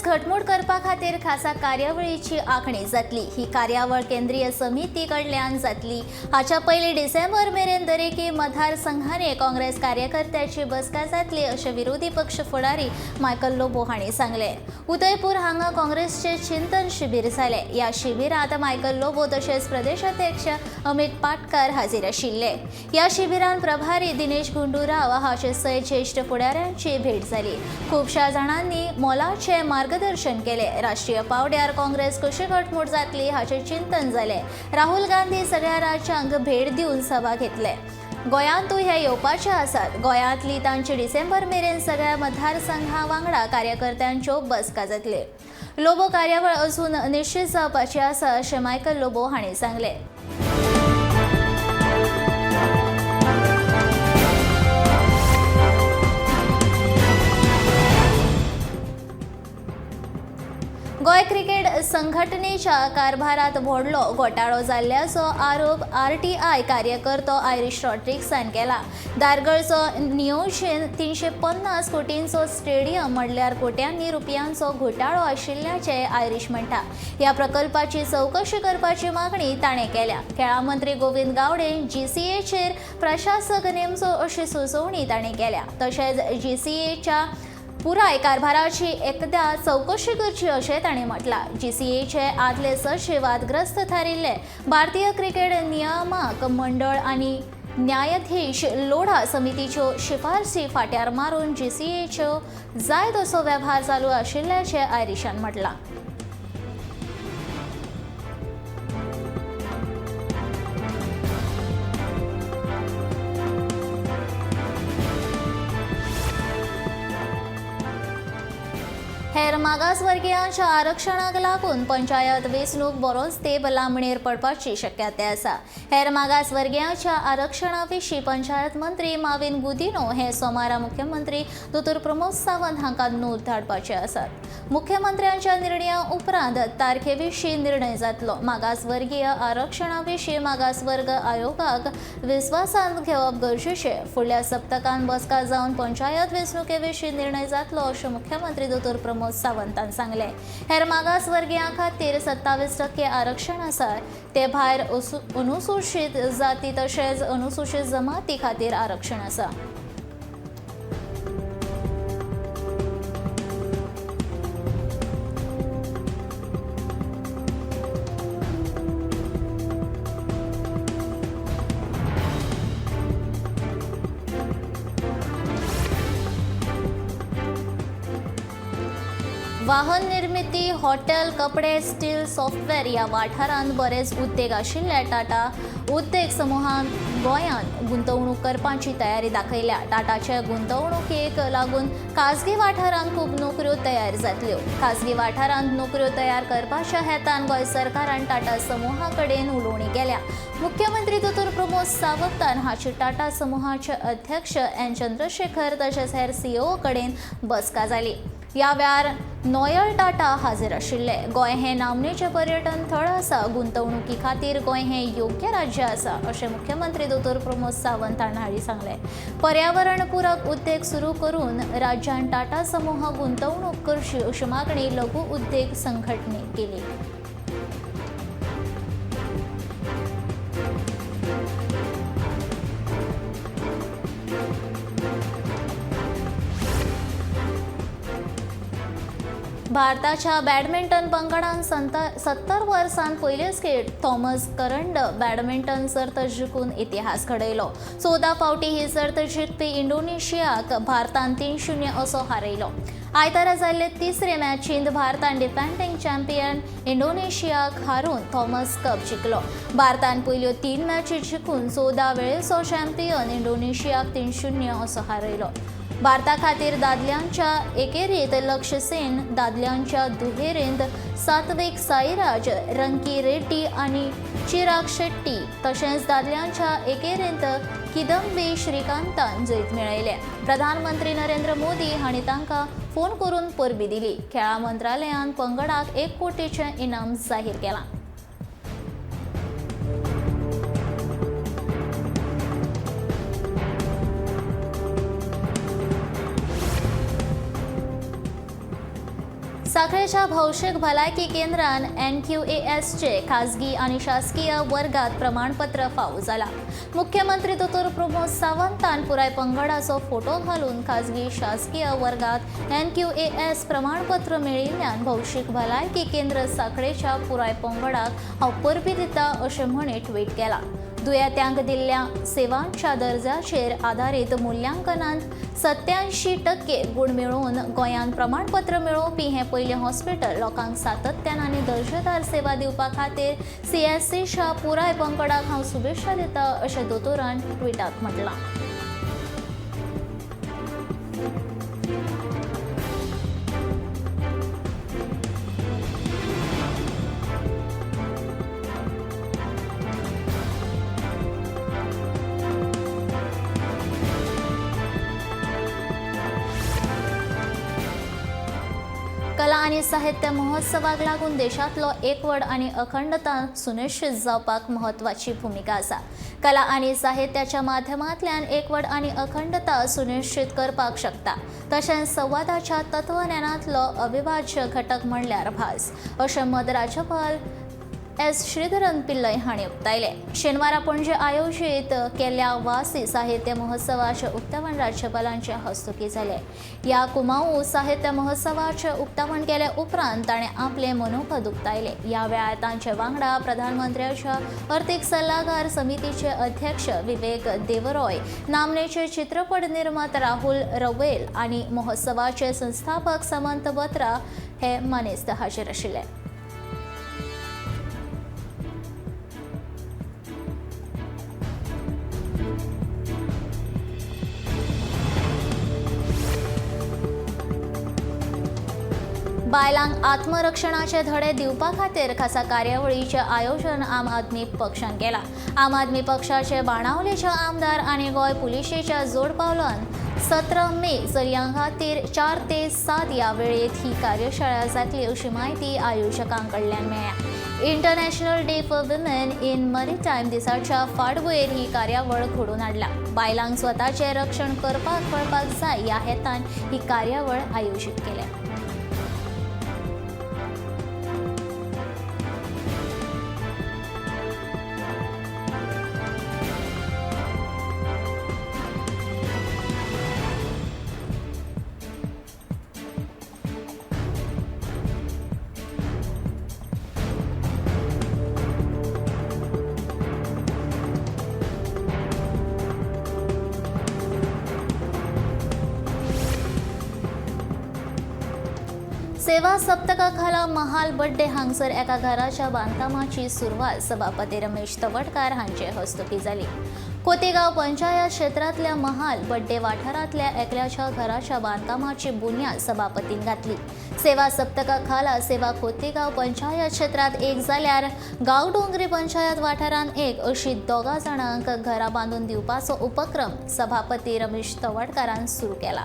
घटमूट करपा खातीर खासा कार्यावळीची आंखणी जातली। ही कार्यावळ केंद्रीय समिती कडल्यान जातली। हाच्या पयलीं डिसेंबर मेरेन दरेकी मतदारसंघांनी काँग्रेस कार्यकर्त्याची बसका जातली अशें विरोधी पक्ष फुडारी मायकल लोबो हांणी सांगले। उदयपूर हांगा काँग्रेसचे चिंतन शिबीर जाले। ह्या शिबिरांत मायकल लोबो तशेंच प्रदेशाध्यक्ष अमित पाटकर हाजीर आशिल्ले। ह्या शिबिरांत प्रभारी दिनेश गुंडूराव हाचे सयत ज्येष्ठ फुडाऱ्यांची भेट जाली। खुबश्या जाणांनी मोलाचे मार्गदर्शन केले। राष्ट्रीय पावड्यार काँग्रेस कशी घटमूट जातली हाचे चिंतन जाले। राहुल गांधी सगळ्या राज्यांक भेट दिवन सभा घेतले। गोंयांतूय हे येवपाचे आसात। गोंयांतली तांची डिसेंबर मेरेन सगळ्या मतदारसंघां वांगडा कार्यकर्त्यांच्यो बसका जातले। लोबो कार्यावळ अजून निश्चित जावपाची आसा अशें मायकल लोबो हांणी सांगले। गोय क्रिकेट संघटनेच्या कारभारात व्हडलो घोटाळो जाल्ल्याचो आरोप आरटीआय कार्यकर्तो आयरिश रॉड्रिक्सान केला। दारगळचो नियोजन 350 कोटींचो स्टेडियम म्हणल्यार कोट्यांनी रुपयांचो घोटाळो आशिल्ल्याचे आयरिश म्हणटा। ह्या प्रकल्पाची चवकशी करपाची मागणी ताणें केल्या। खेळा मंत्री गोविंद गावडे जीसीएचेर प्रशासक नेमचो अशी सुचोवणी ताणें केल्या। तशेंच जीसीएच्या पुराय कारभाराची एकदा चवकशी करची अशें ताणें म्हटलां। जीसीएचे आदले सचिव वादग्रस्त थारिल्ले। भारतीय क्रिकेट नियामक मंडळ आनी न्यायाधीश लोढा समितीच्यो शिफारसी फाट्यार मारून जीसीएच्यो जाय तसो वेव्हार चालू आशिल्ल्याचें आयरिशान म्हटलां। हेर मागासवर्गीयांच्या आरक्षणाक लागून पंचायत वेंचणूक बरोच तेंप लांबणेर पडपाची शक्यताय आसा। हेर मागासवर्गीयांच्या आरक्षणा विशीं पंचायत मंत्री माविन गुदिनो हे सोमारा मुख्यमंत्री दोतोर प्रमोद सावंत हांकां नोंद धाडपाचे आसात। मुख्यमंत्र्यांच्या निर्णया उपरांत तारखे विशीं निर्णय जातलो। मागासवर्गीय आरक्षणा विशीं मागासवर्ग आयोगाक विस्वासांत घेवप गरजेचें। फुडल्या सप्तकांत बसका जावन पंचायत वेंचणुके विशीं निर्णय जातलो अशें मुख्यमंत्री दोतोर प्रमोद सावंतान सांगले। हेर मागासवर्गीयां खातीर 27% आरक्षण आसा। ते भायर अनुसूचित जाती तशेंच अनुसूचित जमाती खातीर आरक्षण आसा। वाहन निर्मिती, हॉटेल, कपडे, स्टील, सॉफ्टवेअर ह्या वाठारांत बरेच उद्देग आशिल्ल्या टाटा उद्देग समूहान गोंयांत गुंतवणूक करपाची तयारी दाखयल्या। टाटाचे गुंतवणुकीक लागून खासगी वाठारांत खूब नोकऱ्यो तयार जातल्यो। खासगी वाठारांत नोकऱ्यो तयार करपाच्या हेतान गोंय सरकारान टाटा समूहा कडेन उलोवणी केल्या। मुख्यमंत्री दोतोर प्रमोद सावंतान हाची टाटा समूहाचे अध्यक्ष एन चंद्रशेखर तशेंच हेर सीईओ कडेन बसका जाली। ह्या वेळार नोयल टाटा हाजीर आशिल्ले। गोंय हे नामनेचे पर्यटन थळ आसा। गुंतवणुकी खातीर गोंय हे योग्य राज्य आसा अशें मुख्यमंत्री दोतोर प्रमोद सावंत हांणी सांगले। पर्यावरण पूरक उद्देग सुरू करून राज्यात टाटा समूह गुंतवणूक करची अशी मागणी लघु उद्देग संघटनेन केली। भारताच्या बॅडमिंटन पंगडान 70 वर्सां पयलेच खेळ थॉमस करंड बॅडमिंटन सर्त जिखून इतिहास घडयलो। 14 फावटी ही सर्त जिखपी इंडोनेशियाक भारतान 3-0 असो हारयलो। आयतारा जाल्ले तिसरे मॅचींत भारतान डिफेंडिंग चॅम्पियन इंडोनेशियाक हारून थॉमस कप जिखलो। भारतान पयल्यो 3 मॅची जिखून 14 वेळेचो चॅम्पियन इंडोनेशियाक 3-0 असो हारयलो। भारता खातीर दादल्यांच्या एकेरीत लक्ष्य सेन, दादल्यांच्या दुहेरींत सात्विक साईराज, रंकी रेड्डी आनी चिराग शेट्टी तशेंच दादल्यांच्या एकेरींत किदंबी श्रीकांतान जैत मेळयले। प्रधानमंत्री नरेंद्र मोदी हांणी तांकां फोन करून परबी दिली। खेळा मंत्रालयान पंगडाक 1 कोटीचें इनाम जाहीर केलां। साखळेच्या भौशिक भलायकी केंद्रान NQASचे खासगी आणि शासकीय वर्गात प्रमाणपत्र फावो जाला. मुख्यमंत्री दोतोर प्रमोद सावंतान पुराय पंगडाचो फोटो घालून खासगी शासकीय वर्गात NQAS प्रमाणपत्र मेळिल्ल्यान भौशिक भलायकी केंद्र साखळेच्या पुराय पंगडाक हांव परबी दिता अशें म्हणी ट्वीट केला. दुयेंत्यांक दिल्ल्या सेवांच्या दर्जाचेर आधारीत मुल्यांकनांत 87% गुण मेळोवन गोंयांत प्रमाणपत्र मेळोवपी हें पयलें हॉस्पिटल लोकांक सातत्यान आनी दर्जेदार सेवा दिवपा खातीर CSCच्या पुराय पंगडाक हांव शुभेच्छा दिता अशें दोतोरान ट्विटांत म्हटलां. कला आणि साहित्य महोत्सवाक लागून देशांतलो एकवट आणि अखंडता सुनिश्चित जावपाक महत्वाची भूमिका आसा. कला आणि साहित्याच्या माध्यमांतल्यान एकवट आणि अखंडता सुनिश्चित करपाक शकता. तशेंच संवादाच्या तत्वज्ञानांतलो अविभाज्य घटक म्हणल्यार भास अशें मत राज्यपाल S. श्रीधरन पिल्लय हांणी उक्तायले. शेनवारा पणजे आयोजीत केल्ल्या वासी साहित्य महोत्सवाचे उक्तावण राज्यपालांचे हस्तुकी जाले. ह्या कुमाऊ साहित्य महोत्सवाचे उक्तावण केले उपरांत ताणें आपले मनोगत उक्तायले. ह्या वेळार तांचे वांगडा प्रधानमंत्र्याच्या अर्थीक सल्लागार समितीचे अध्यक्ष विवेक देवरॉय, नामनेचे चित्रपट निर्माते राहुल रवेल आनी महोत्सवाचे संस्थापक समंत बत्रा हे मानेस्त हाजीर आशिल्ले. बायलांक आत्मरक्षणाचे धडे दिवपा खातीर खासा कार्यावळीचे आयोजन आम आदमी पक्षान केला. आम आदमी पक्षाचे बाणावलेचे आमदार आनी गोंय पुलिशेच्या जोड पावलान 17 मे चलयां खातीर 4 ते 7 ह्या वेळेत ही कार्यशाळा जातली अशी माहिती आयोजकां कडल्यान मेळ्ळ्या. International day for women in maritime दिसाच्या फाटभुंयेर ही कार्यावळ घडोवन हाडला. बायलांक स्वताचें रक्षण करपाक कळपाक जाय ह्या हेतान ही कार्यावळ आयोजीत केल्या. सेवा सप्तका खाला महाल बड्डे हांगसर एका घराच्या बांदकामाची सुरवात सभापती रमेश तवडकार हांचे हस्तुकी जाली. खोतेगांव पंचायत क्षेत्रांतल्या महाल बड्डे वाठारांतल्या एकल्याच्या घराच्या बांदकामाची बुन्याद सभापतीन घातली. सेवा सप्तका खाला सेवा खोतेगांव पंचायत क्षेत्रांत एक जाल्यार गांवडोंगरी पंचायत वाठारांत एक अशी 2 जाणांक घरां बांदून दिवपाचो उपक्रम सभापती रमेश तवडकारान सुरू केला.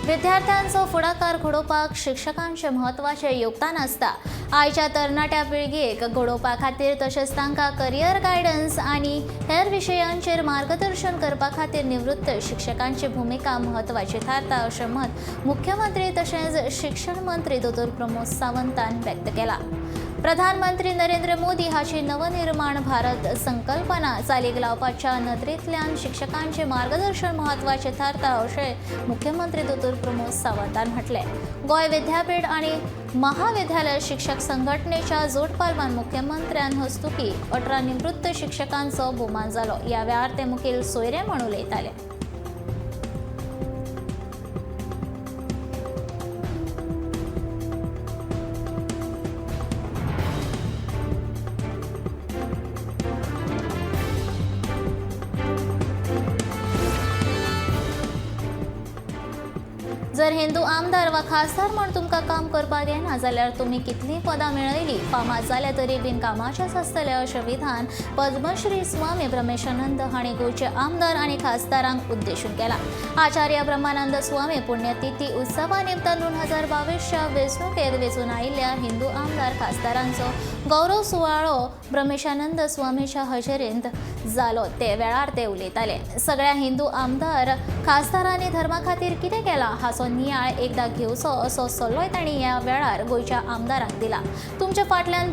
विद्यार्थ्यांचो फुडाकार घडोवपाक शिक्षकांचे म्हत्वाचे योगदान आसता. आयच्या तरणाट्या पिळगेक घडोवपा खातीर तशेंच तांकां करियर गायडन्स आनी हेर विशयांचेर मार्गदर्शन करपा खातीर निवृत्त शिक्षकांची भूमिका म्हत्वाची थारता अशें मत मुख्यमंत्री तशेंच शिक्षण मंत्री दोतोर प्रमोद सावंतान व्यक्त केला. प्रधानमंत्री नरेंद्र मोदी हाची नवनिर्माण भारत संकल्पना चालीक लावपाच्या नदरेंतल्यान शिक्षकांचे मार्गदर्शन म्हत्वाचे थारता अशें मुख्यमंत्री दोतोर प्रमोद सावंतान म्हटलें. गोंय विद्यापीठ आनी महाविद्यालय शिक्षक संघटनेच्या जोड पालवान मुख्यमंत्र्यान हस्तुकी 18 निवृत्त शिक्षकांचो भोवमान जालो. ह्या वेळार ते मुखेल सोयरे म्हूण उलयताले. जर जर हिंदू आमदार वा खासदार म्हूण तुमकां काम करपाक येना जाल्यार तुमी कितलीं पदां मेळयलीं फामाद जाल्या तरी बीन कामाचेच आसतलें अशें विधान पद्मश्री स्वामी ब्रह्मेशानंद हांणी गोंयचे आमदार आनी खासदारांक उद्देशून केलां. आचार्य ब्रह्मानंद स्वामी पुण्यतिथी उत्सवा निमतान 2022च्या वेंचणुकेंत वेंचून आयिल्ल्या हिंदू आमदार खासदारांचो गौरव सुवाळो ब्रह्मेशानंद स्वामीच्या हजेरेंत जालो ते वेळार ते उलयताले. सगळ्या हिंदू आमदार खासदारांनी धर्मा खातीर कितें केलां हाचो नियाळ एकदां घेवचो असो सल्लोय तांणी ह्या वेळार गोंयच्या आमदारांक दिला. तुमच्या फाटल्यान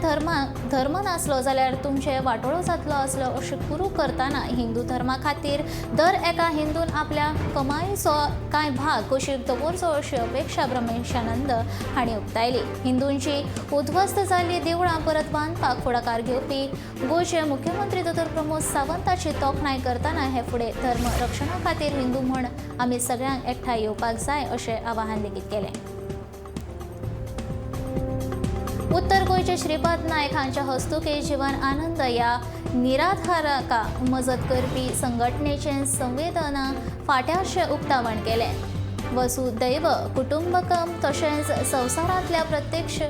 धर्म नासलो जाल्यार तुमचे वाटोळो जातलो आसलो अशें कुरू करतना हिंदू धर्मा खातीर दर एका हिंदून आपल्या कमाईचो कांय भाग कुशीक दवरचो अशी अपेक्षा ब्रह्मेशानंद हांणी उक्तायली. हिंदूंची उध्वस्त जाल्लीं देवळां परत बांदपाक फुडाकार घेवपी गोंयचे मुख्यमंत्री दोतोर प्रमोद सावंताची तोखणाय करतना हे फुडें धर्म रक्षणा खातीर हिंदू म्हूण आमी सगळ्यांक एकठांय येवपाक जाय अशें आवाहन लेगीत केलें. उत्तर गोंयचे श्रीपाद नायक हांच्या हस्तुकी जीवन आनंद ह्या निराधाराका मजत करपी संघटनेचें संवेदना फाट्याचें उक्तावण केलें. वसुदैव कुटुंबकम तशेंच संवसारांतल्या प्रत्यक्ष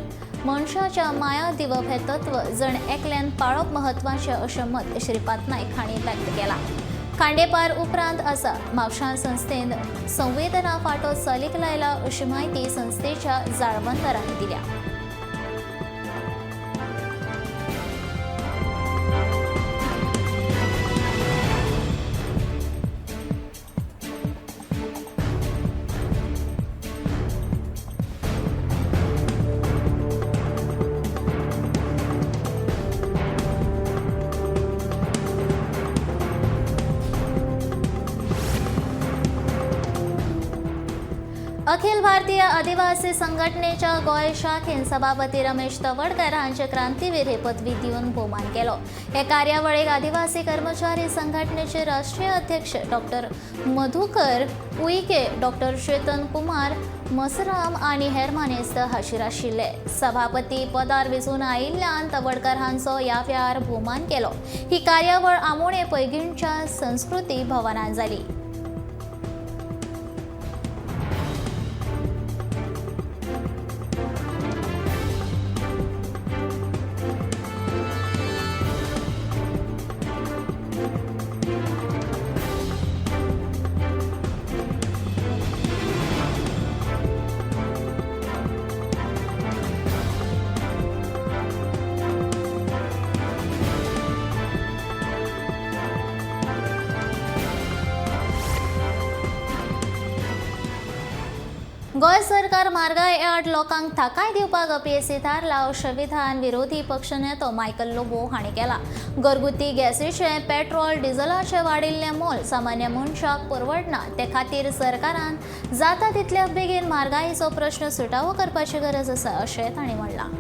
मनशाच्या माया दिवप हें तत्व जण एकल्यान पाळप म्हत्वाचें अशें मत श्रीपाद नायक हांणी व्यक्त केलां. खांडेपार उपरांत आसा म्हापशां संस्थेन संवेदना फांटो चालीक लायला अशी माहिती संस्थेच्या जाळवंदरांनी दिल्या. अखिल भारतीय आदिवासी संघटनेच्या गोंय शाखेन सभापती रमेश तवडकर हांचे क्रांतीवीर हे पदवी दिवन भोवमान केलो. हे कार्यावळीक आदिवासी कर्मचारी संघटनेचे राष्ट्रीय अध्यक्ष डॉक्टर मधुकर उईके, डॉक्टर चेतन कुमार मसराम आनी हेर मानेस्त हाजीर आशिल्ले. सभापती पदार वेंचून आयिल्ल्यान तवडकर हांचो ह्या वेळार भोवमान केलो. ही कार्यावळ आमोणे पैंगीणच्या संस्कृती भवनांत जाली. गोंय सरकार म्हारगाय आड लोकांक थाकाय दिवपाक अपेसी थारला अशें विधान विरोधी पक्षनेतो मायकल लोबो हांणी केलां. घरगुती गॅसीचें पेट्रोल डिझलाचें वाडिल्लें मोल सामान्य मनशाक परवडना ते खातीर सरकारान जाता तितल्या बेगीन म्हारगायेचो प्रश्न सुटावो करपाची गरज आसा अशें तांणी म्हणलां.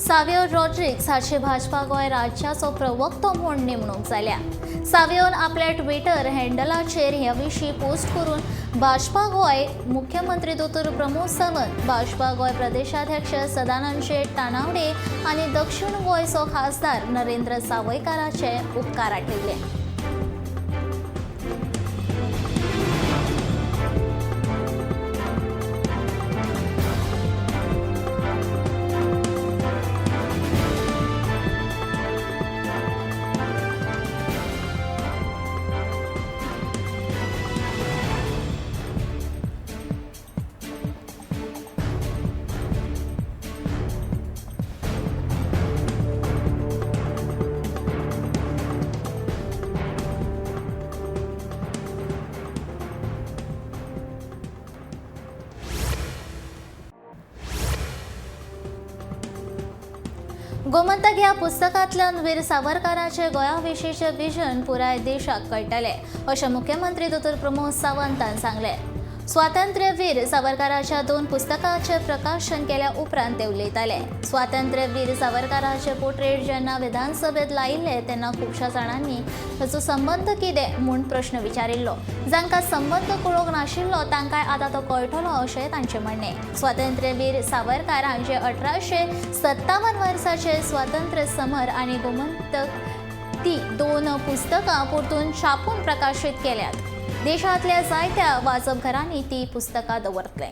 सावियो रॉड्रिग्स हाची भाजपा गोंय राज्याचो प्रवक्तो म्हूण नेमणूक जाल्या. सावियोन आपल्या ट्विटर हँडलाचेर ह्या विशीं पोस्ट करून भाजपा गोंय मुख्यमंत्री दोतोर प्रमोद सावंत, भाजपा गोंय प्रदेशाध्यक्ष सदानंद शेट तानावडे आनी दक्षिण गोंयचो खासदार नरेंद्र सावयकाराचे उपकार आठयले. गोमंतक ह्या पुस्तकांतल्यान वीर सावरकरांचे गोंयाविशींचे विजन पुराय देशाक कळटले अशें मुख्यमंत्री दोतोर प्रमोद सावंतान सांगलें. स्वातंत्र्यवीर सावरकरांच्या 2 पुस्तकांचें प्रकाशन केल्या उपरांत ते उलयताले. स्वातंत्र्यवीर सावरकरांचे पोर्ट्रेट जेन्ना विधानसभेत लायिल्ले तेन्ना खुबश्या जाणांनी ताचो संबंद कितें म्हूण प्रश्न विचारिल्लो. जांकां संबंद कळोंक नाशिल्लो तांकांय आतां तो कळटलो अशें तांचें म्हणणें. स्वातंत्र्यवीर सावरकर हांचे 1857 वर्साचे स्वातंत्र्य समर आनी गोमंतक ती 2 पुस्तकां परतून छापून प्रकाशीत केल्यात. देशांतल्या जायत्या वाचपघरांनी ती पुस्तकां दवरतले.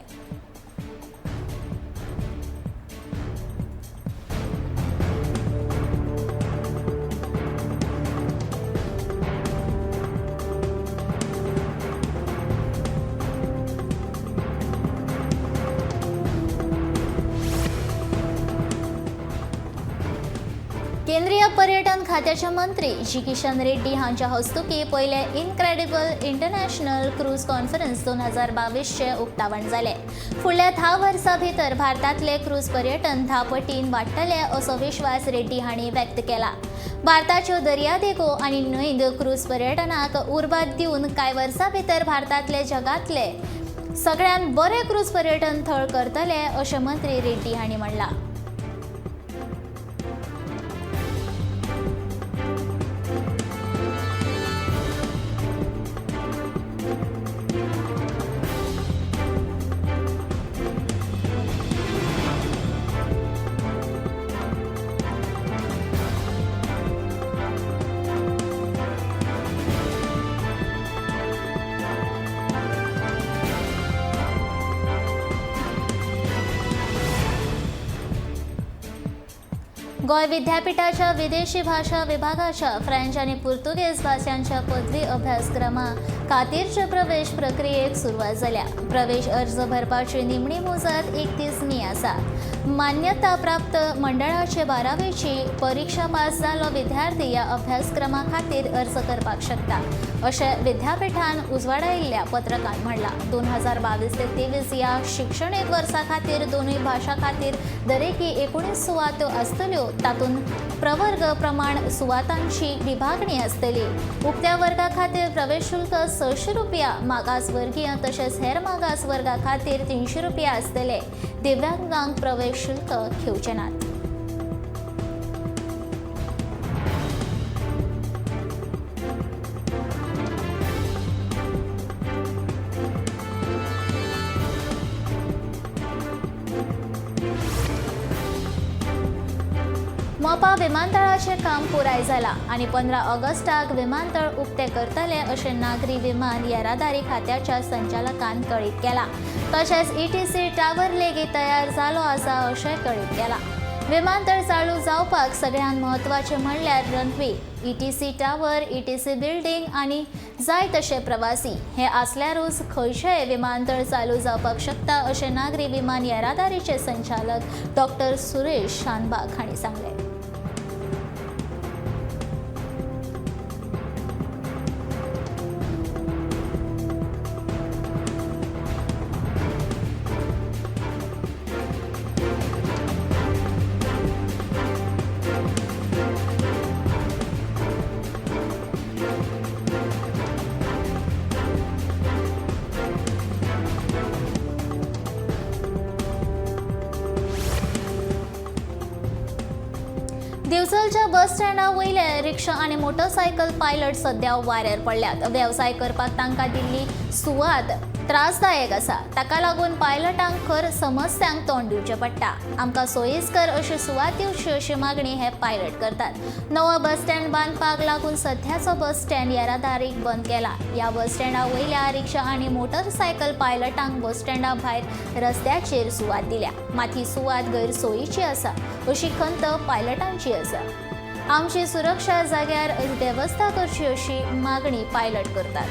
केंद्रीय पर्यटन खात्याचे मंत्री जी किशन रेड्डी हांच्या हस्तुकी पयले इनक्रेडिबल इंटरनॅशनल क्रूज कॉन्फरन्स 2022चे उक्तावण जालें. फुडल्या 10 वर्सां भितर भारतांतले क्रूज पर्यटन 10 पटीन वाडटले असो विश्वास रेड्डी हांणी व्यक्त केला. भारताच्यो दर्यादेगो आनी न्हंयद क्रूज पर्यटनाक उर्बा दिवन कांय वर्सां भितर भारतांतले जगांतले सगळ्यांत बरे क्रूज पर्यटन थळ करतले अशें मंत्री रेड्डी हांणी म्हणलां. गोंय विद्यापीठाच्या विदेशी भाषा विभागाच्या फ्रेंच आणि पुर्तुगेज भाशांच्या पदवी अभ्यासक्रमा खातीरचे प्रवेश प्रक्रियेक सुरवात जाल्या. प्रवेश अर्ज भरपाची निमणी मुजत 31 मे आसा. मान्यता प्राप्त मंडळाचे 12वीची परीक्षा पास जाल्लो विद्यार्थी ह्या अभ्यासक्रमा खातीर अर्ज करपाक शकता अशें विद्यापीठान उजवाडायिल्ल्या पत्रकांत म्हणलां. 2022 ते 23 ह्या शिक्षणीक वर्सा खातीर दोनूय भाशां खातीर दरेकी 19 सुवातो आसतल्यो. तातूंत प्रवर्ग प्रमाण सुवातांची विभागणी आसतली. उक्त्या वर्गा खातीर प्रवेश शुल्क 600 रुपया, मागासवर्गीय तशेंच हेर मागास वर्गा खातीर 300 रुपया आसतले. दिव्यांगांक प्रवेश शुल्क घेवचे नात. मोपा विमानतळाचे काम पुराय जाला आनी 15 ऑगस्टाक विमानतळ उक्ते करतले अशें नागरी विमान येरादारी खात्याच्या संचालकान कळीत केला. तशेंच ETC टावर लेगीत तयार जालो आसा अशें कळीत केला. विमानतळ चालू जावपाक सगळ्यांत म्हत्वाचें म्हणल्यार runway, ETC tower, ETC building आनी जाय तशे प्रवासी हे आसल्यारूच खंयचेय विमानतळ चालू जावपाक शकता अशें नागरी विमान येरादारीचे संचालक डॉ. सुरेश शानबाग हांणी सांगलें. दिवचलच्या बस स्टँडा वयले रिक्षा आनी मोटरसायकल पायलट सध्या वाऱ्यार पडल्यात. वेवसाय करपाक तांकां दिल्ली सुवात त्रासदायक आसा. ताका लागून पायलटांक खर समस्यांक तोंड दिवचें पडटा. आमकां सोयीस्कर अशी सुवात दिवची अशी मागणी हे पायलट करतात. नवो बस स्टँड बांदपाक लागून सध्याचो बस स्टँड येरादारीक बंद केला. ह्या बस स्टँडा वयल्या रिक्षा आनी मोटरसायकल पायलटांक बस स्टँडा भायर रस्त्याचेर सुवात दिल्या. मात ही सुवात गैरसोयीची आसा अशी खंत पायलटांची आसा. आमची सुरक्षा जाग्यार वेवस्था करची अशी मागणी पायलट करतात.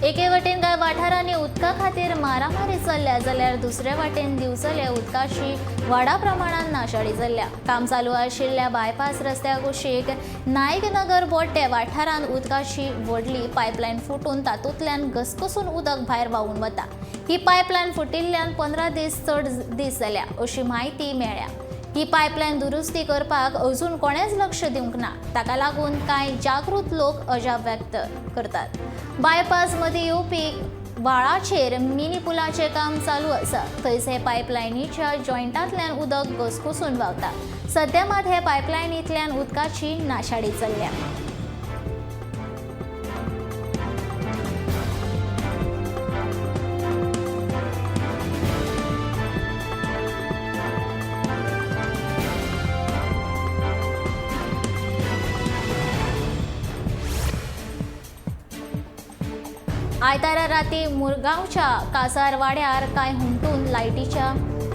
एके वटेन कांय वाठारांनी उदका खातीर मारामारी चल्ल्या जाल्यार दुसऱ्या वाटेन दिवचले उदकाची व्हडा प्रमाणात नाशाडी जाल्ल्या। काम चालू आशिल्ल्या बायपास रस्त्या कुशीक नायकनगर बोड्डे वाठारांत उदकाची व्हडली पायपलायन फुटून तातूंतल्यान घसघसून उदक भायर व्हांवून वता। ही पायपलायन फुटिल्ल्यान 15 दीस चड दीस जाल्या अशी माहिती मेळ्ळ्या। ही पायपलायन दुरुस्ती करपाक अजून कोणेच लक्ष दिवंक ना, ताका लागून कांय जागृत लोक अजाप व्यक्त करतात। बायपास मदीं येवपी व्हाळाचेर मिनी पुलाचें काम चालू आसा, थंयच पायपलायनीच्या जॉयंटांतल्यान उदक घसघसून व्हांवता। सध्या मात हे पायपलायनींतल्यान उदकाची नाशाडी चल्ल्या। आयतारा राती मुरगांवच्या कासारवाड्यार कांय हुमटून लायटीच्या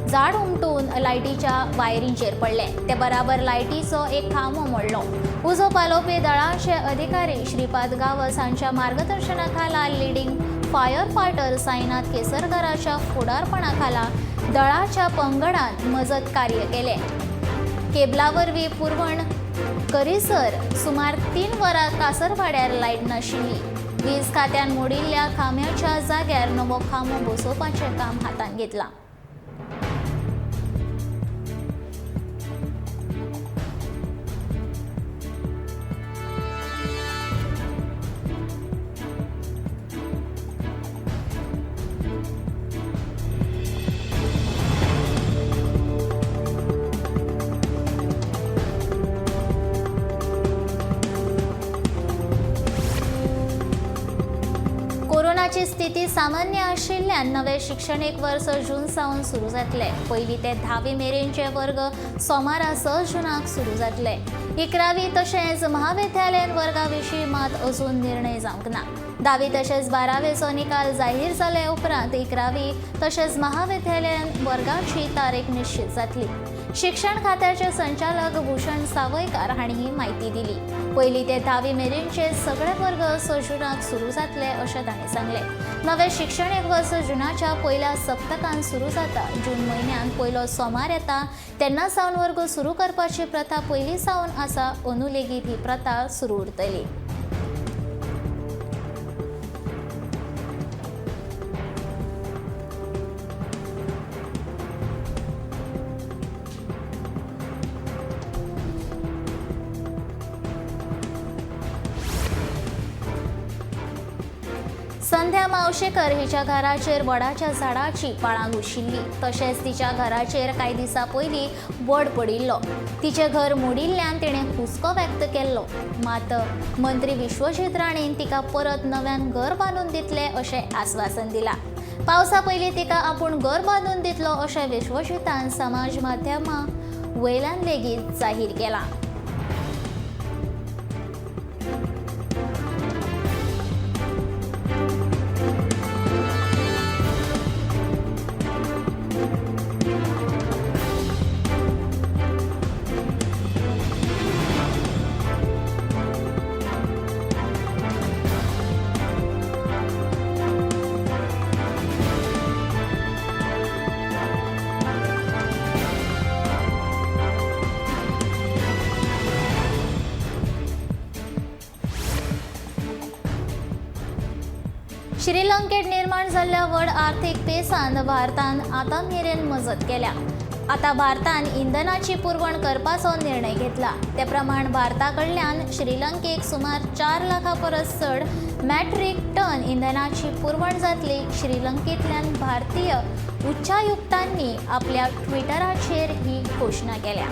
झाड उमटून लायटीच्या वायरींचेर पडले। ते बराबर लायटीचो एक खांबो मोडलो। उजो पालोवपी दळाचे अधिकारी श्रीपाद गावस हांच्या मार्गदर्शनाखाला लिडिंग फायर फायटर साईनाथ केसरकराच्या फुडारपणाखाला दळाच्या पंगडान मजत कार्य केले। केबलावरवीं पुरवण करीसर सुमार 3 वरां कासरवाड्यार लायट नाशिल्ली। वीज खात्यान मोडिल्ल्या खांब्याच्या जाग्यार नवो खांबो बसोवपाचें काम हातांत घेतलां। कोरोनाची स्थिती सामान्य आशिल्ल्यान नवे शिक्षणीक वर्स जून सावन सुरू जातले। पयली ते 10वी मेरेनचे वर्ग सोमारा 6 जूनाक सुरू जातले। 11वी तशेंच महाविद्यालयीन वर्गा विशीं मात अजून निर्णय जावंक ना। 10वी तशेंच 12वेचो निकाल जाहीर जाले उपरांत 11वी तशेंच महाविद्यालयीन वर्गाची तारीख निश्चित जातली। शिक्षण खात्याचे संचालक भूषण सावयकार हांणी ही माहिती दिली। पयली ते 10वी मेरेनचे सगळे वर्ग 6 जूनाक सुरू जातले अशें तांणी सांगले। नवे शिक्षणीक वर्स जूनाच्या पयल्या सप्तकांत सुरू जाता। जून म्हयन्यांत पयलो सोमार येता तेन्ना सावन वर्ग सुरू करपाची प्रथा पयली सावन आसा, अंदू लेगीत ही प्रथा सुरू उरतली। संध्या मावशेकर हिच्या घराचेर वडाच्या झाडाची पाळां घुशिल्ली, तशेंच तिच्या घराचेर कांय दिसा पयलीं वड पडिल्लो। तिचें घर मोडिल्ल्यान तिणें हुस्को व्यक्त केल्लो। मात मंत्री विश्वजीत राणेन तिका परत नव्यान घर बांदून दितले अशें आश्वासन दिलां। पावसा पयलीं तिका आपूण घर बांदून दितलो अशें विश्वजीतान समाज माध्यमां वयल्यान लेगीत जाहीर केलां। श्रीलंकेत निर्माण जाल्ल्या व्हड आर्थीक पेसान भारतान आतां मेरेन मजत केल्या। आता भारतान इंधनाची पुरवण करपाचो निर्णय घेतला। ते प्रमाण भारता कडल्यान श्रीलंकेक सुमार 4 लाखां परस चड मॅट्रिक टन इंधनाची पुरवण जातली। श्रीलंकेंतल्यान भारतीय उच्चायुक्तांनी आपल्या ट्विटराचेर ही घोषणा केल्या।